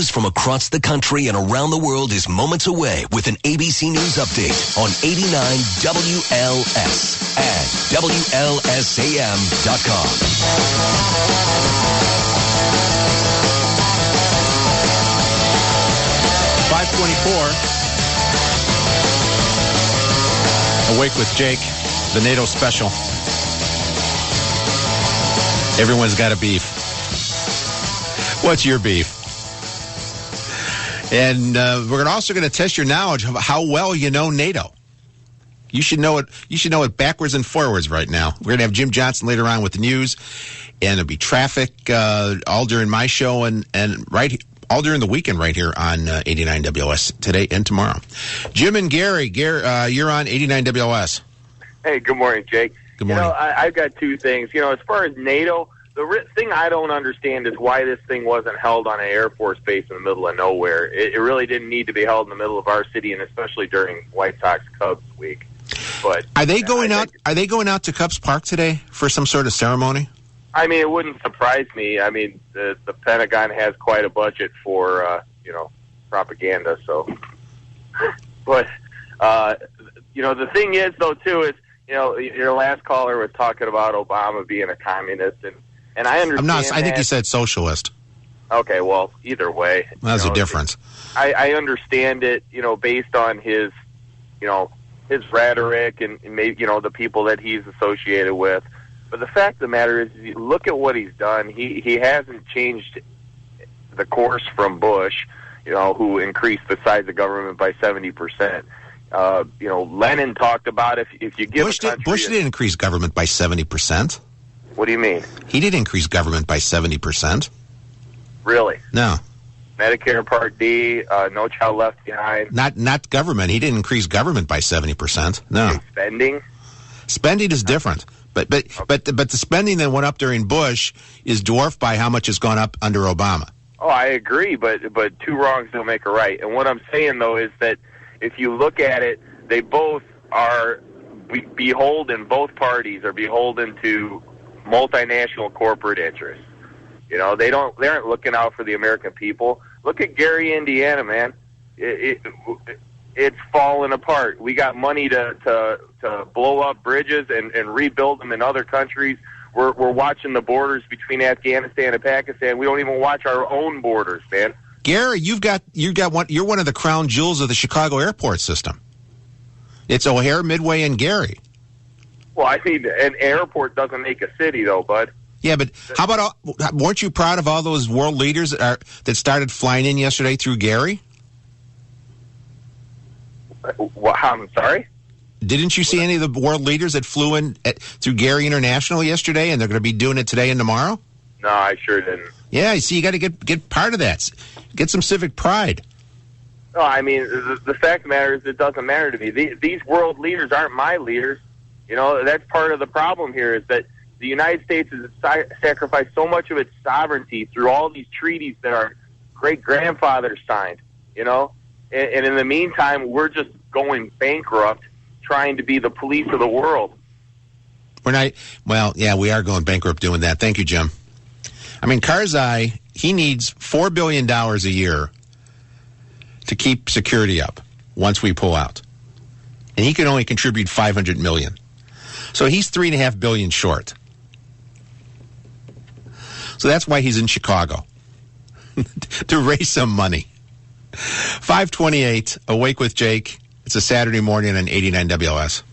News from across the country and around the world is moments away with an ABC News update on 89 WLS and WLSAM.com. 524. Awake with Jake, the NATO special. Everyone's got a beef. What's your beef? And we're also going to test your knowledge of how well you know NATO. You should know it. You should know it backwards and forwards right now. We're going to have Jim Johnson later on with the news, and it'll be traffic all during my show and all during the weekend right here on 89 WLS today and tomorrow. Jim and Gary, you're on 89 WLS. Hey, good morning, Jake. Good morning. I've got two things. As far as NATO, the thing I don't understand is why this thing wasn't held on an Air Force base in the middle of nowhere. It really didn't need to be held in the middle of our city, and especially during White Sox Cubs week. But are they going out? Are they going out to Cubs Park today for some sort of ceremony? I mean, it wouldn't surprise me. I mean, the Pentagon has quite a budget for propaganda. So, but the thing is, though, too, is your last caller was talking about Obama being a communist, and I understand. I think you said socialist. Okay, well, either way, there's a difference. I understand it, based on his rhetoric and maybe the people that he's associated with. But the fact of the matter is, you look at what he's done. He hasn't changed the course from Bush, who increased the size of government by 70%. Lenin talked about if you give Bush didn't increase government by 70%. What do you mean? He did increase government by 70%. Really? No. Medicare Part D, No Child Left Behind. Not government. He didn't increase government by 70%. No. Spending? Spending is different. But the spending that went up during Bush is dwarfed by how much has gone up under Obama. Oh, I agree, but two wrongs don't make a right. And what I'm saying, though, is that if you look at it, they both are beholden, both parties are beholden to multinational corporate interests. They aren't looking out for the American people. Look at Gary, Indiana, man. It's falling apart. We got money to blow up bridges and rebuild them in other countries. We're watching the borders between Afghanistan and Pakistan. We don't even watch our own borders, man. Gary, you're one of the crown jewels of the Chicago airport system. It's O'Hare, Midway, and Gary. Well, I mean, an airport doesn't make a city, though, bud. Yeah, but how about weren't you proud of all those world leaders that started flying in yesterday through Gary? I'm sorry? Didn't you see any of the world leaders that flew in through Gary International yesterday, and they're going to be doing it today and tomorrow? No, I sure didn't. Yeah, you see, you got to get part of that. Get some civic pride. No, I mean, the fact of the matter is it doesn't matter to me. These world leaders aren't my leaders. That's part of the problem here is that the United States has sacrificed so much of its sovereignty through all these treaties that our great-grandfathers signed, And in the meantime, we're just going bankrupt trying to be the police of the world. We are going bankrupt doing that. Thank you, Jim. I mean, Karzai, he needs $4 billion a year to keep security up once we pull out. And he can only contribute $500 million. So he's $3.5 billion short. So that's why he's in Chicago, to raise some money. 528, Awake with Jake. It's a Saturday morning on 89 WLS.